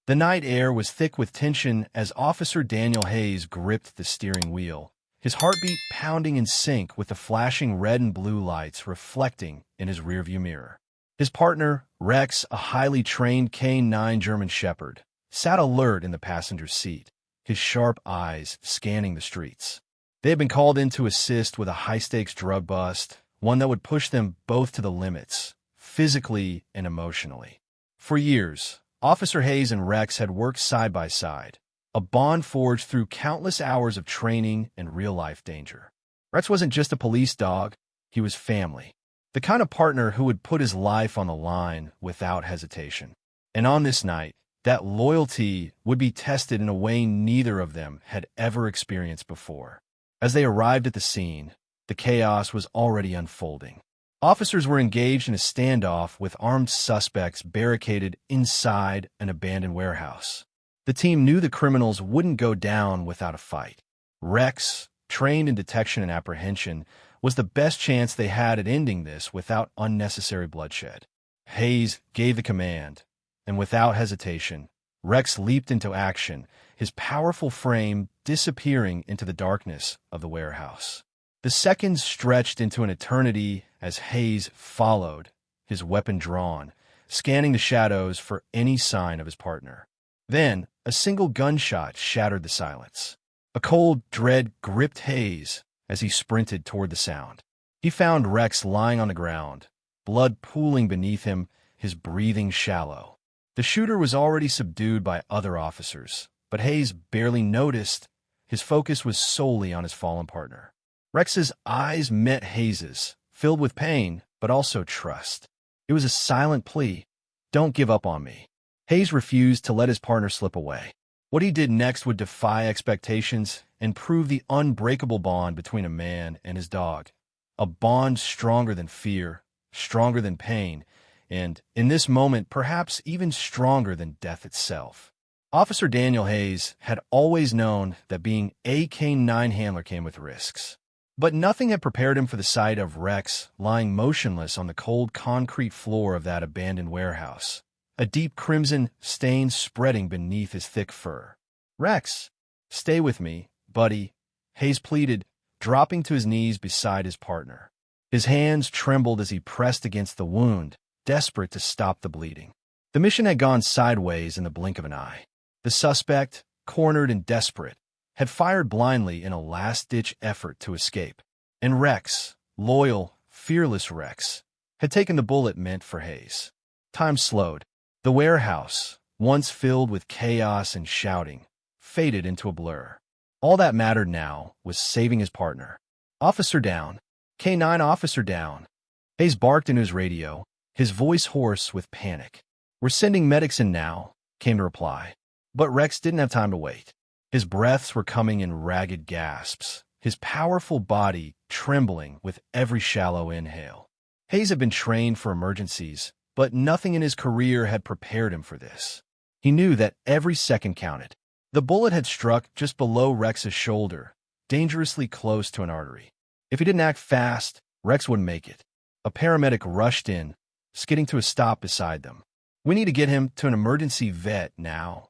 The night air was thick with tension as Officer Daniel Hayes gripped the steering wheel, his heartbeat pounding in sync with the flashing red and blue lights reflecting in his rearview mirror. His partner, Rex, a highly trained K9 German Shepherd, sat alert in the passenger's seat, his sharp eyes scanning the streets. They had been called in to assist with a high-stakes drug bust, one that would push them both to the limits, physically and emotionally. For years, Officer Hayes and Rex had worked side by side, a bond forged through countless hours of training and real-life danger. Rex wasn't just a police dog, he was family. The kind of partner who would put his life on the line without hesitation. And on this night, that loyalty would be tested in a way neither of them had ever experienced before. As they arrived at the scene, the chaos was already unfolding. Officers were engaged in a standoff with armed suspects barricaded inside an abandoned warehouse. The team knew the criminals wouldn't go down without a fight. Rex, trained in detection and apprehension, was the best chance they had at ending this without unnecessary bloodshed. Hayes gave the command, and without hesitation, Rex leaped into action, his powerful frame disappearing into the darkness of the warehouse. The seconds stretched into an eternity as Hayes followed, his weapon drawn, scanning the shadows for any sign of his partner. Then, a single gunshot shattered the silence. A cold dread gripped Hayes as he sprinted toward the sound. He found Rex lying on the ground, blood pooling beneath him, his breathing shallow. The shooter was already subdued by other officers, but Hayes barely noticed. His focus was solely on his fallen partner. Rex's eyes met Hayes's, filled with pain, but also trust. It was a silent plea. Don't give up on me. Hayes refused to let his partner slip away. What he did next would defy expectations and prove the unbreakable bond between a man and his dog. A bond stronger than fear, stronger than pain, and, in this moment, perhaps even stronger than death itself. Officer Daniel Hayes had always known that being a K9 handler came with risks. But nothing had prepared him for the sight of Rex lying motionless on the cold concrete floor of that abandoned warehouse, a deep crimson stain spreading beneath his thick fur. "Rex, stay with me, buddy," Hayes pleaded, dropping to his knees beside his partner. His hands trembled as he pressed against the wound, desperate to stop the bleeding. The mission had gone sideways in the blink of an eye. The suspect, cornered and desperate, had fired blindly in a last-ditch effort to escape. And Rex, loyal, fearless Rex, had taken the bullet meant for Hayes. Time slowed. The warehouse, once filled with chaos and shouting, faded into a blur. All that mattered now was saving his partner. "Officer down. K9 officer down." Hayes barked into his radio, his voice hoarse with panic. "We're sending medics in now," came the reply. But Rex didn't have time to wait. His breaths were coming in ragged gasps, his powerful body trembling with every shallow inhale. Hayes had been trained for emergencies, but nothing in his career had prepared him for this. He knew that every second counted. The bullet had struck just below Rex's shoulder, dangerously close to an artery. If he didn't act fast, Rex wouldn't make it. A paramedic rushed in, skidding to a stop beside them. "We need to get him to an emergency vet now."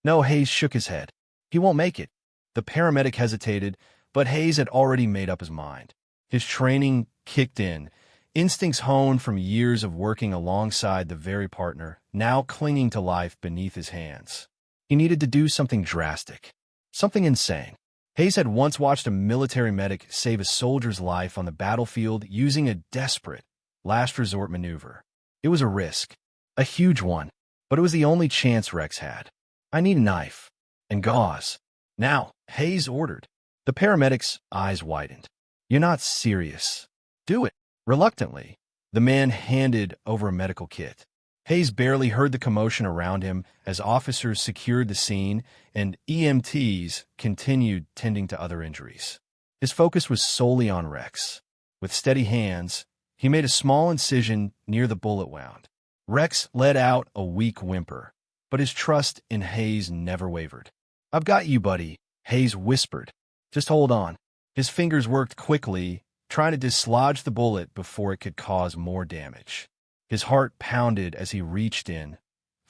"No," Hayes shook his head. "He won't make it." The paramedic hesitated, but Hayes had already made up his mind. His training kicked in, instincts honed from years of working alongside the very partner, now clinging to life beneath his hands. He needed to do something drastic, something insane. Hayes had once watched a military medic save a soldier's life on the battlefield using a desperate, last-resort maneuver. It was a risk, a huge one, but it was the only chance Rex had. "I need a knife. And gauze. Now," Hayes ordered. The paramedic's eyes widened. "You're not serious." "Do it." Reluctantly, the man handed over a medical kit. Hayes barely heard the commotion around him as officers secured the scene and EMTs continued tending to other injuries. His focus was solely on Rex. With steady hands, he made a small incision near the bullet wound. Rex let out a weak whimper, but his trust in Hayes never wavered. "I've got you, buddy," Hayes whispered. "Just hold on." His fingers worked quickly, trying to dislodge the bullet before it could cause more damage. His heart pounded as he reached in,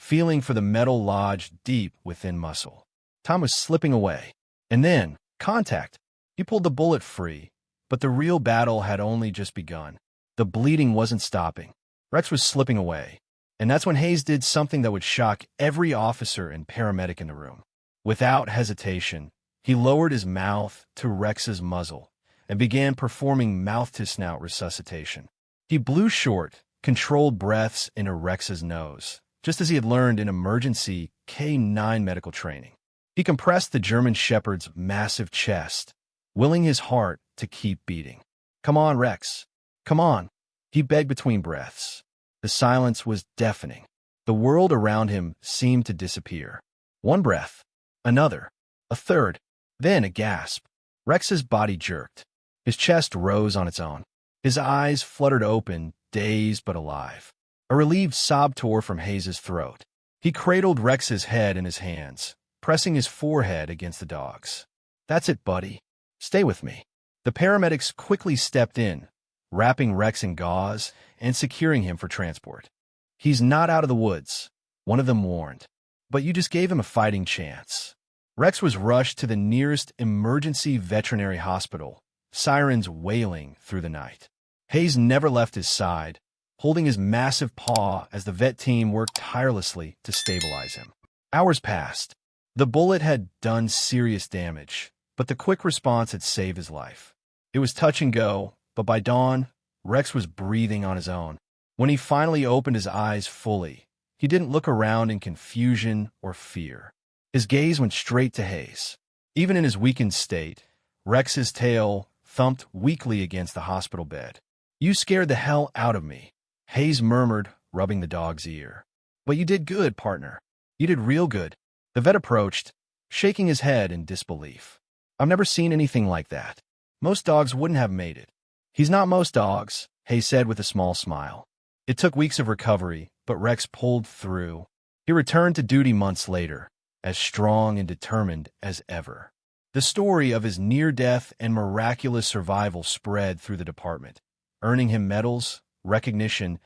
feeling for the metal lodged deep within muscle. Time was slipping away. And then, contact. He pulled the bullet free, but the real battle had only just begun. The bleeding wasn't stopping. Rex was slipping away. And that's when Hayes did something that would shock every officer and paramedic in the room. Without hesitation, he lowered his mouth to Rex's muzzle and began performing mouth-to-snout resuscitation. He blew short, controlled breaths into Rex's nose, just as he had learned in emergency K-9 medical training. He compressed the German Shepherd's massive chest, willing his heart to keep beating. "Come on, Rex. Come on," he begged between breaths. The silence was deafening. The world around him seemed to disappear. One breath, another, a third, then a gasp. Rex's body jerked. His chest rose on its own. His eyes fluttered open, dazed but alive. A relieved sob tore from Hayes's throat. He cradled Rex's head in his hands, pressing his forehead against the dog's. "That's it, buddy. Stay with me." The paramedics quickly stepped in, wrapping Rex in gauze and securing him for transport. "He's not out of the woods," one of them warned, "but you just gave him a fighting chance." Rex was rushed to the nearest emergency veterinary hospital, sirens wailing through the night. Hayes never left his side, holding his massive paw as the vet team worked tirelessly to stabilize him. Hours passed. The bullet had done serious damage, but the quick response had saved his life. It was touch and go, but by dawn, Rex was breathing on his own. When he finally opened his eyes fully, he didn't look around in confusion or fear. His gaze went straight to Hayes. Even in his weakened state, Rex's tail thumped weakly against the hospital bed. "You scared the hell out of me," Hayes murmured, rubbing the dog's ear. "But you did good, partner. You did real good." The vet approached, shaking his head in disbelief. "I've never seen anything like that. Most dogs wouldn't have made it." "He's not most dogs," Hayes said with a small smile. It took weeks of recovery, but Rex pulled through. He returned to duty months later, as strong and determined as ever. The story of his near-death and miraculous survival spread through the department, earning him medals, recognition,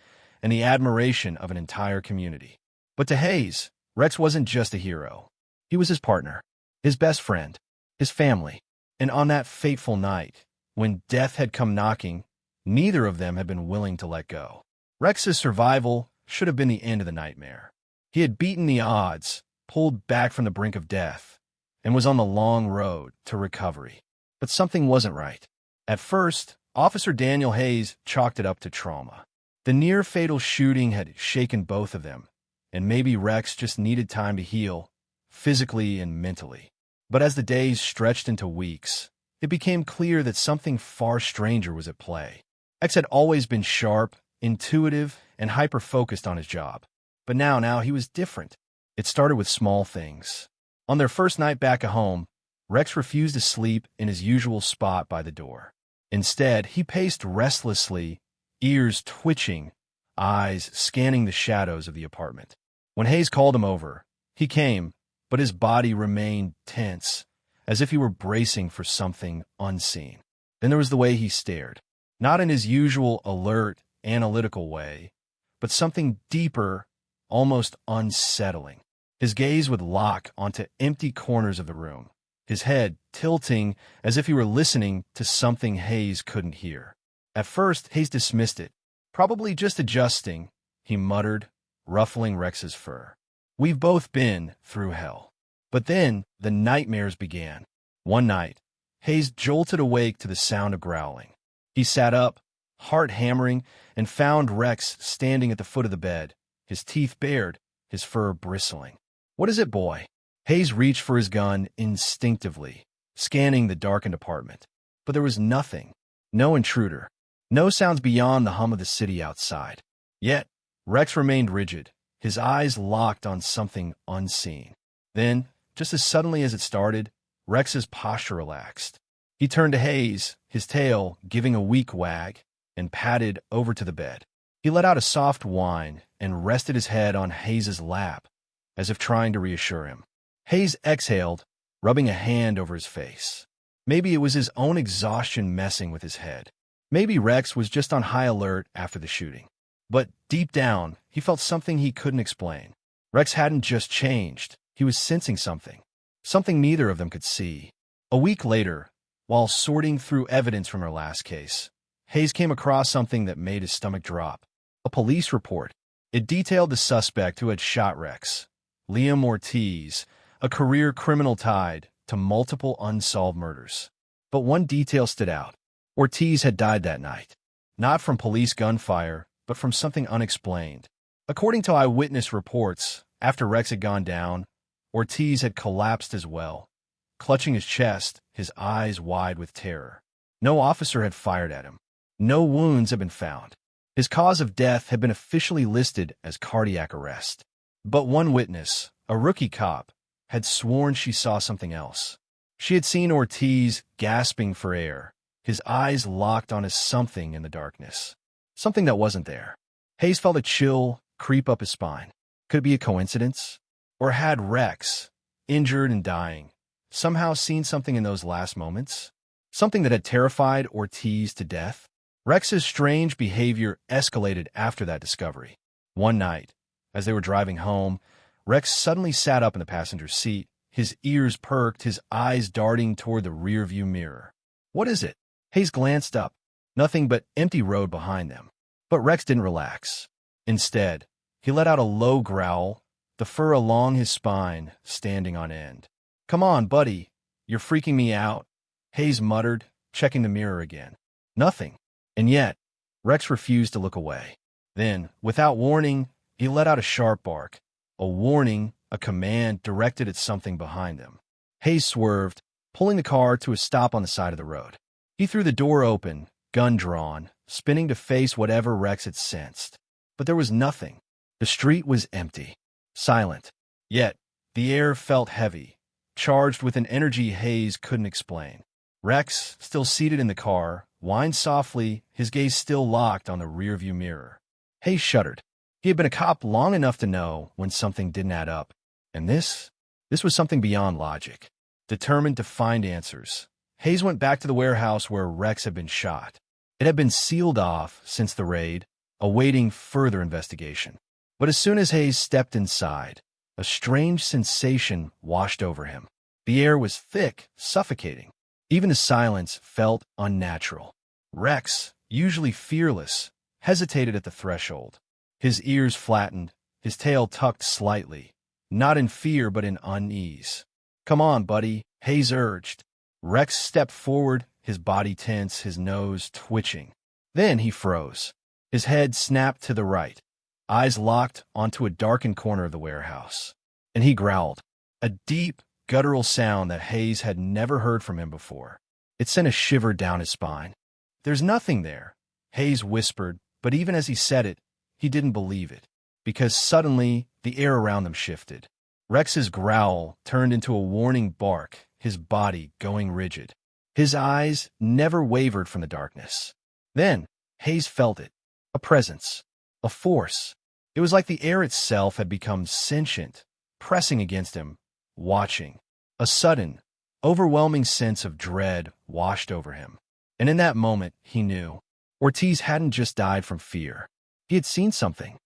and the admiration of an entire community. But to Hayes, Rex wasn't just a hero. He was his partner, his best friend, his family. And on that fateful night, when death had come knocking, neither of them had been willing to let go. Rex's survival should have been the end of the nightmare. He had beaten the odds, pulled back from the brink of death, and was on the long road to recovery. But something wasn't right. At first, Officer Daniel Hayes chalked it up to trauma. The near-fatal shooting had shaken both of them, and maybe Rex just needed time to heal, physically and mentally. But as the days stretched into weeks, it became clear that something far stranger was at play. Rex had always been sharp, intuitive, and hyper-focused on his job. But now he was different. It started with small things. On their first night back at home, Rex refused to sleep in his usual spot by the door. Instead, he paced restlessly, ears twitching, eyes scanning the shadows of the apartment. When Hayes called him over, he came, but his body remained tense, as if he were bracing for something unseen. Then there was the way he stared, not in his usual alert, analytical way, but something deeper, almost unsettling. His gaze would lock onto empty corners of the room, his head tilting as if he were listening to something Hayes couldn't hear. At first, Hayes dismissed it. "Probably just adjusting," he muttered, ruffling Rex's fur. "We've both been through hell." But then the nightmares began. One night, Hayes jolted awake to the sound of growling. He sat up, heart hammering, and found Rex standing at the foot of the bed, his teeth bared, his fur bristling. "What is it, boy?" Hayes reached for his gun instinctively, scanning the darkened apartment. But there was nothing, no intruder, no sounds beyond the hum of the city outside. Yet, Rex remained rigid, his eyes locked on something unseen. Then, just as suddenly as it started, Rex's posture relaxed. He turned to Hayes, his tail giving a weak wag, and padded over to the bed. He let out a soft whine and rested his head on Hayes's lap, as if trying to reassure him. Hayes exhaled, rubbing a hand over his face. Maybe it was his own exhaustion messing with his head. Maybe Rex was just on high alert after the shooting. But deep down, he felt something he couldn't explain. Rex hadn't just changed. He was sensing something. Something neither of them could see. A week later, while sorting through evidence from her last case, Hayes came across something that made his stomach drop. A police report. It detailed the suspect who had shot Rex, Liam Ortiz, a career criminal tied to multiple unsolved murders. But one detail stood out. Ortiz had died that night. Not from police gunfire, but from something unexplained. According to eyewitness reports, after Rex had gone down, Ortiz had collapsed as well, clutching his chest, his eyes wide with terror. No officer had fired at him. No wounds had been found. His cause of death had been officially listed as cardiac arrest. But one witness, a rookie cop, had sworn she saw something else. She had seen Ortiz gasping for air, his eyes locked on something in the darkness. Something that wasn't there. Hayes felt a chill creep up his spine. Could it be a coincidence? Or had Rex, injured and dying, somehow seen something in those last moments? Something that had terrified Ortiz to death? Rex's strange behavior escalated after that discovery. One night, as they were driving home, Rex suddenly sat up in the passenger seat, his ears perked, his eyes darting toward the rearview mirror. "What is it?" Hayes glanced up. Nothing but empty road behind them. But Rex didn't relax. Instead, he let out a low growl, the fur along his spine standing on end. "Come on, buddy. You're freaking me out," Hayes muttered, checking the mirror again. Nothing. And yet, Rex refused to look away. Then, without warning, he let out a sharp bark. A warning, a command directed at something behind them. Hayes swerved, pulling the car to a stop on the side of the road. He threw the door open, gun drawn, spinning to face whatever Rex had sensed. But there was nothing. The street was empty, silent. Yet, the air felt heavy, charged with an energy Hayes couldn't explain. Rex, still seated in the car, whined softly, his gaze still locked on the rearview mirror. Hayes shuddered. He had been a cop long enough to know when something didn't add up. And this was something beyond logic. Determined to find answers, Hayes went back to the warehouse where Rex had been shot. It had been sealed off since the raid, awaiting further investigation. But as soon as Hayes stepped inside, a strange sensation washed over him. The air was thick, suffocating. Even the silence felt unnatural. Rex, usually fearless, hesitated at the threshold. His ears flattened, his tail tucked slightly, not in fear but in unease. "Come on, buddy," Hayes urged. Rex stepped forward, his body tense, his nose twitching. Then he froze. His head snapped to the right, eyes locked onto a darkened corner of the warehouse. And he growled, a deep, guttural sound that Hayes had never heard from him before. It sent a shiver down his spine. "There's nothing there," Hayes whispered, but even as he said it, he didn't believe it, because suddenly the air around them shifted. Rex's growl turned into a warning bark, his body going rigid. His eyes never wavered from the darkness. Then, Hayes felt it, a presence, a force. It was like the air itself had become sentient, pressing against him, watching. A sudden, overwhelming sense of dread washed over him. And in that moment, he knew. Ortiz hadn't just died from fear. He had seen something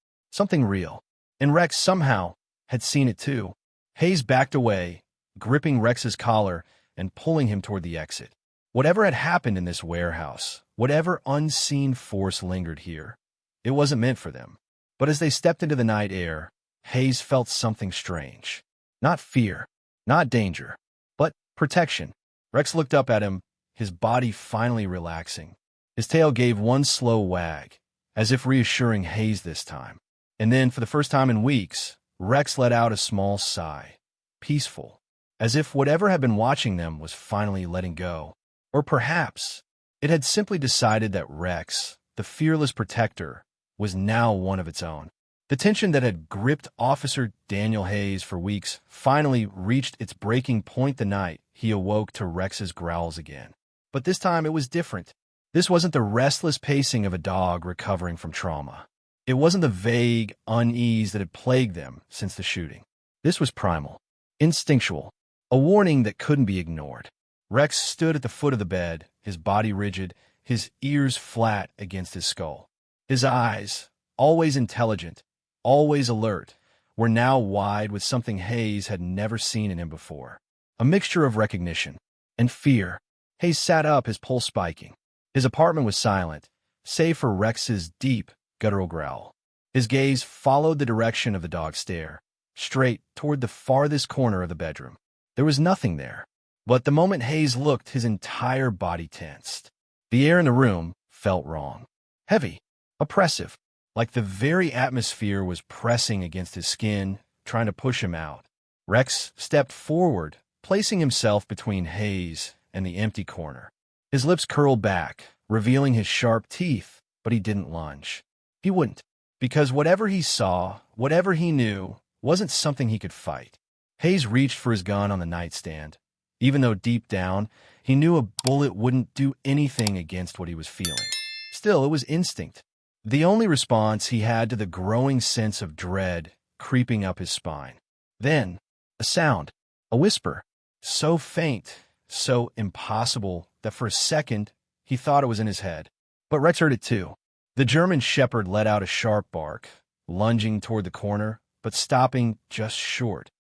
real. And Rex somehow had seen it too. Hayes backed away, gripping Rex's collar and pulling him toward the exit. Whatever had happened in this warehouse, whatever unseen force lingered here, it wasn't meant for them. But as they stepped into the night air, Hayes felt something strange. Not fear, not danger, but protection. Rex looked up at him, his body finally relaxing. His tail gave one slow wag, as if reassuring Hayes this time. And then, for the first time in weeks, Rex let out a small sigh, peaceful, as if whatever had been watching them was finally letting go. Or perhaps it had simply decided that Rex, the fearless protector, was now one of its own. The tension that had gripped Officer Daniel Hayes for weeks finally reached its breaking point the night he awoke to Rex's growls again. But this time it was different. This wasn't the restless pacing of a dog recovering from trauma. It wasn't the vague unease that had plagued them since the shooting. This was primal, instinctual, a warning that couldn't be ignored. Rex stood at the foot of the bed, his body rigid, his ears flat against his skull. His eyes, always intelligent, always alert, were now wide with something Hayes had never seen in him before. A mixture of recognition and fear. Hayes sat up, his pulse spiking. His apartment was silent, save for Rex's deep, guttural growl. His gaze followed the direction of the dog's stare, straight toward the farthest corner of the bedroom. There was nothing there. But the moment Hayes looked, his entire body tensed. The air in the room felt wrong. Heavy, oppressive, like the very atmosphere was pressing against his skin, trying to push him out. Rex stepped forward, placing himself between Hayes and the empty corner. His lips curled back, revealing his sharp teeth, but he didn't lunge. He wouldn't, because whatever he saw, whatever he knew, wasn't something he could fight. Hayes reached for his gun on the nightstand, even though deep down, he knew a bullet wouldn't do anything against what he was feeling. Still, it was instinct. The only response he had to the growing sense of dread creeping up his spine. Then, a sound, a whisper, so faint, so impossible that for a second he thought it was in his head. But Rex heard it too. The German shepherd let out a sharp bark, lunging toward the corner, but stopping just short,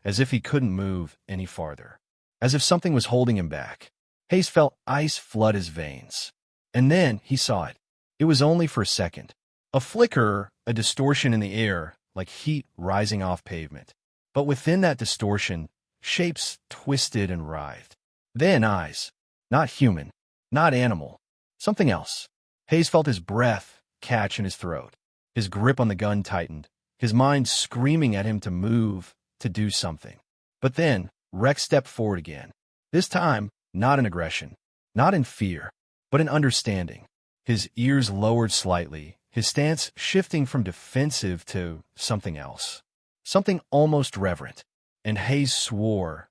as if he couldn't move any farther. As if something was holding him back. Hayes felt ice flood his veins. And then he saw it. It was only for a second. A flicker, a distortion in the air, like heat rising off pavement. But within that distortion, shapes twisted and writhed. Then eyes. Not human. Not animal. Something else. Hayes felt his breath catch in his throat. His grip on the gun tightened. His mind screaming at him to move, to do something. But then, Rex stepped forward again. This time, not in aggression. Not in fear. But in understanding. His ears lowered slightly, his stance shifting from defensive to something else. Something almost reverent. And Hayes swore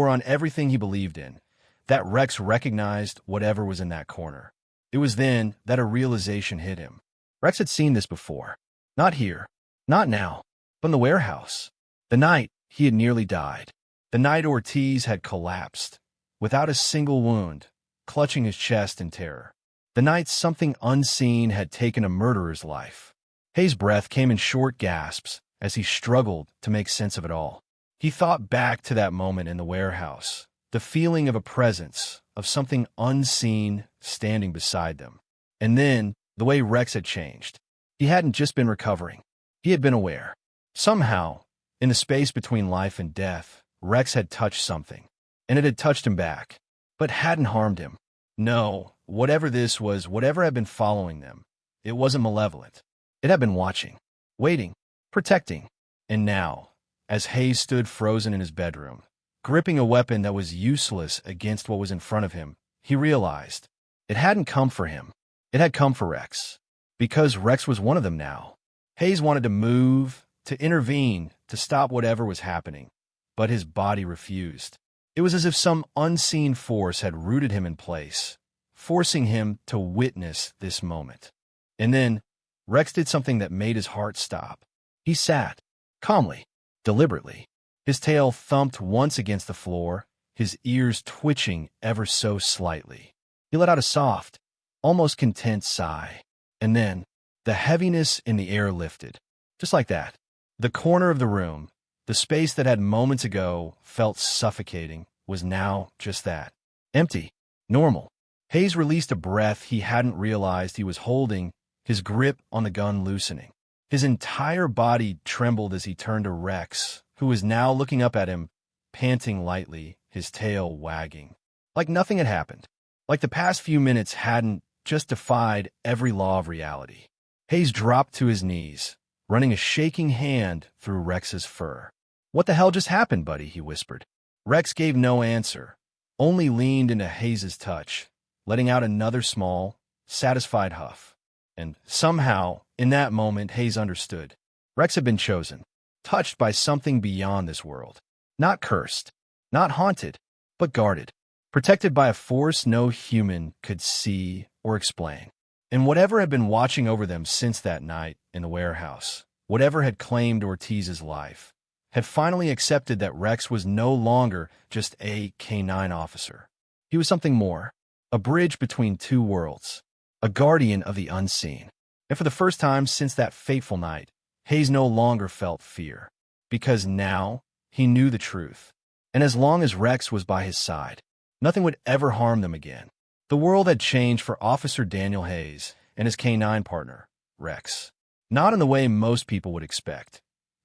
on everything he believed in, that Rex recognized whatever was in that corner. It was then that a realization hit him. Rex had seen this before. Not here. Not now. But in the warehouse. The night he had nearly died. The night Ortiz had collapsed, without a single wound, clutching his chest in terror. The night something unseen had taken a murderer's life. Hayes' breath came in short gasps as he struggled to make sense of it all. He thought back to that moment in the warehouse, the feeling of a presence, of something unseen standing beside them. And then, the way Rex had changed. He hadn't just been recovering. He had been aware. Somehow, in the space between life and death, Rex had touched something, and it had touched him back, but hadn't harmed him. No, whatever this was, whatever had been following them, it wasn't malevolent. It had been watching, waiting, protecting. And now, as Hayes stood frozen in his bedroom, gripping a weapon that was useless against what was in front of him, he realized it hadn't come for him. It had come for Rex. Because Rex was one of them now. Hayes wanted to move, to intervene, to stop whatever was happening. But his body refused. It was as if some unseen force had rooted him in place, forcing him to witness this moment. And then, Rex did something that made his heart stop. He sat, calmly, deliberately. His tail thumped once against the floor, his ears twitching ever so slightly. He let out a soft, almost content sigh. And then, the heaviness in the air lifted. Just like that. The corner of the room, the space that had moments ago felt suffocating, was now just that. Empty. Normal. Hayes released a breath he hadn't realized he was holding, his grip on the gun loosening. His entire body trembled as he turned to Rex, who was now looking up at him, panting lightly, his tail wagging. Like nothing had happened. Like the past few minutes hadn't just defied every law of reality. Hayes dropped to his knees, running a shaking hand through Rex's fur. "What the hell just happened, buddy?" he whispered. Rex gave no answer, only leaned into Hayes' touch, letting out another small, satisfied huff. And somehow, in that moment, Hayes understood. Rex had been chosen, touched by something beyond this world. Not cursed, not haunted, but guarded, protected by a force no human could see or explain. And whatever had been watching over them since that night in the warehouse, whatever had claimed Ortiz's life, had finally accepted that Rex was no longer just a K-9 officer. He was something more, a bridge between two worlds, a guardian of the unseen. And for the first time since that fateful night, Hayes no longer felt fear, because now he knew the truth. And as long as Rex was by his side, nothing would ever harm them again. The world had changed for Officer Daniel Hayes and his canine partner, Rex. Not in the way most people would expect.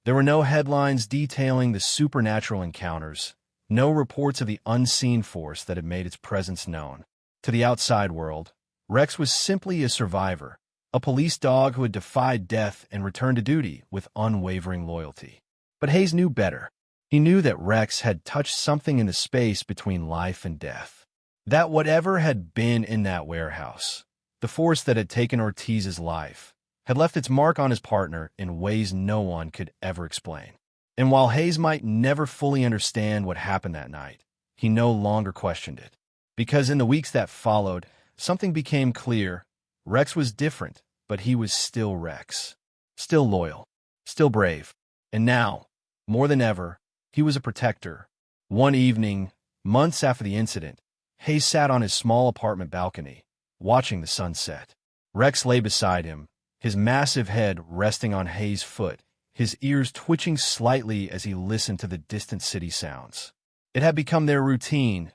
There were no headlines detailing the supernatural encounters, no reports of the unseen force that had made its presence known. To the outside world, Rex was simply a survivor, a police dog who had defied death and returned to duty with unwavering loyalty. But Hayes knew better. He knew that Rex had touched something in the space between life and death. That whatever had been in that warehouse, the force that had taken Ortiz's life, had left its mark on his partner in ways no one could ever explain. And while Hayes might never fully understand what happened that night, he no longer questioned it. Because in the weeks that followed, something became clear. Rex was different, but he was still Rex. Still loyal. Still brave. And now, more than ever, he was a protector. One evening, months after the incident, Hayes sat on his small apartment balcony, watching the sunset. Rex lay beside him, his massive head resting on Hayes' foot, his ears twitching slightly as he listened to the distant city sounds. It had become their routine,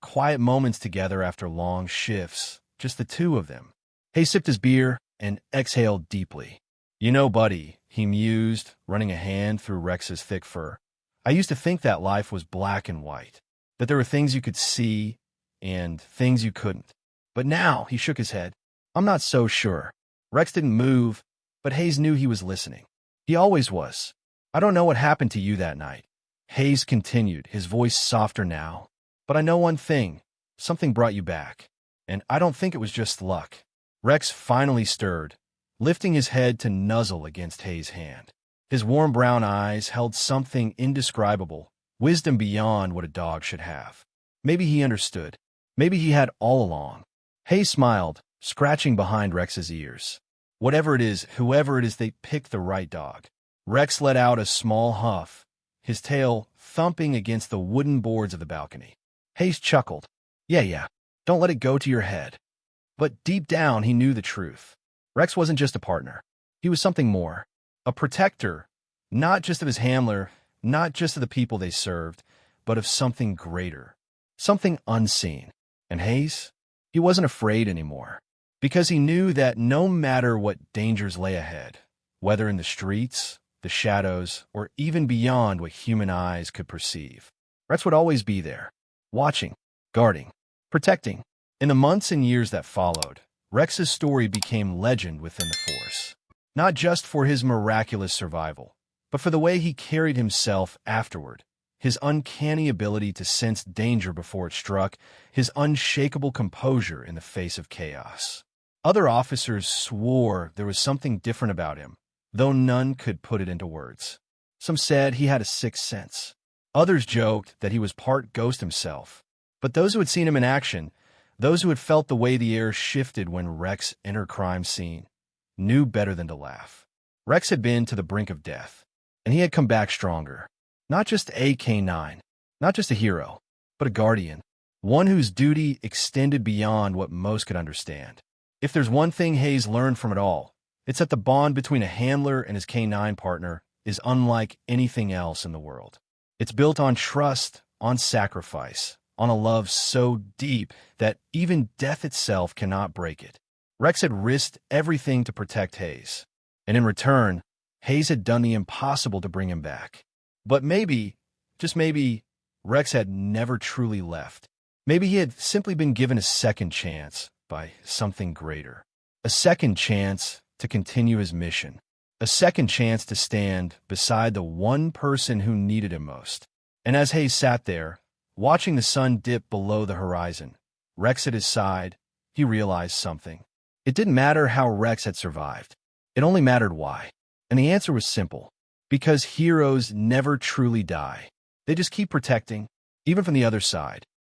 quiet moments together after long shifts, just the two of them. Hayes sipped his beer and exhaled deeply. "You know, buddy," he mused, running a hand through Rex's thick fur, "I used to think that life was black and white, that there were things you could see and things you couldn't. But now," he shook his head, "I'm not so sure." Rex didn't move, but Hayes knew he was listening. He always was. "I don't know what happened to you that night," Hayes continued, his voice softer now. "But I know one thing. Something brought you back. And I don't think it was just luck." Rex finally stirred, lifting his head to nuzzle against Hayes' hand. His warm brown eyes held something indescribable, wisdom beyond what a dog should have. Maybe he understood. Maybe he had all along. Hayes smiled, scratching behind Rex's ears. "Whatever it is, whoever it is, they picked the right dog." Rex let out a small huff, his tail thumping against the wooden boards of the balcony. Hayes chuckled. Yeah, don't let it go to your head." But deep down, he knew the truth. Rex wasn't just a partner. He was something more. A protector, not just of his handler, not just of the people they served, but of something greater, something unseen. And Hayes? He wasn't afraid anymore, because he knew that no matter what dangers lay ahead, whether in the streets, the shadows, or even beyond what human eyes could perceive, Rex would always be there, watching, guarding, protecting. In the months and years that followed, Rex's story became legend within the force. Not just for his miraculous survival, but for the way he carried himself afterward, his uncanny ability to sense danger before it struck, his unshakable composure in the face of chaos. Other officers swore there was something different about him, though none could put it into words. Some said he had a sixth sense. Others joked that he was part ghost himself. But those who had seen him in action, those who had felt the way the air shifted when Rex entered a crime scene, knew better than to laugh. Rex had been to the brink of death, and he had come back stronger. Not just a K9, not just a hero, but a guardian, one whose duty extended beyond what most could understand. If there's one thing Hayes learned from it all, it's that the bond between a handler and his K9 partner is unlike anything else in the world. It's built on trust, on sacrifice, on a love so deep that even death itself cannot break it. Rex had risked everything to protect Hayes, and in return, Hayes had done the impossible to bring him back. But maybe, just maybe, Rex had never truly left. Maybe he had simply been given a second chance by something greater. A second chance to continue his mission. A second chance to stand beside the one person who needed him most. And as Hayes sat there, watching the sun dip below the horizon, Rex at his side, he realized something. It didn't matter how Rex had survived. It only mattered why. And the answer was simple. Because heroes never truly die. They just keep protecting, even from the other side.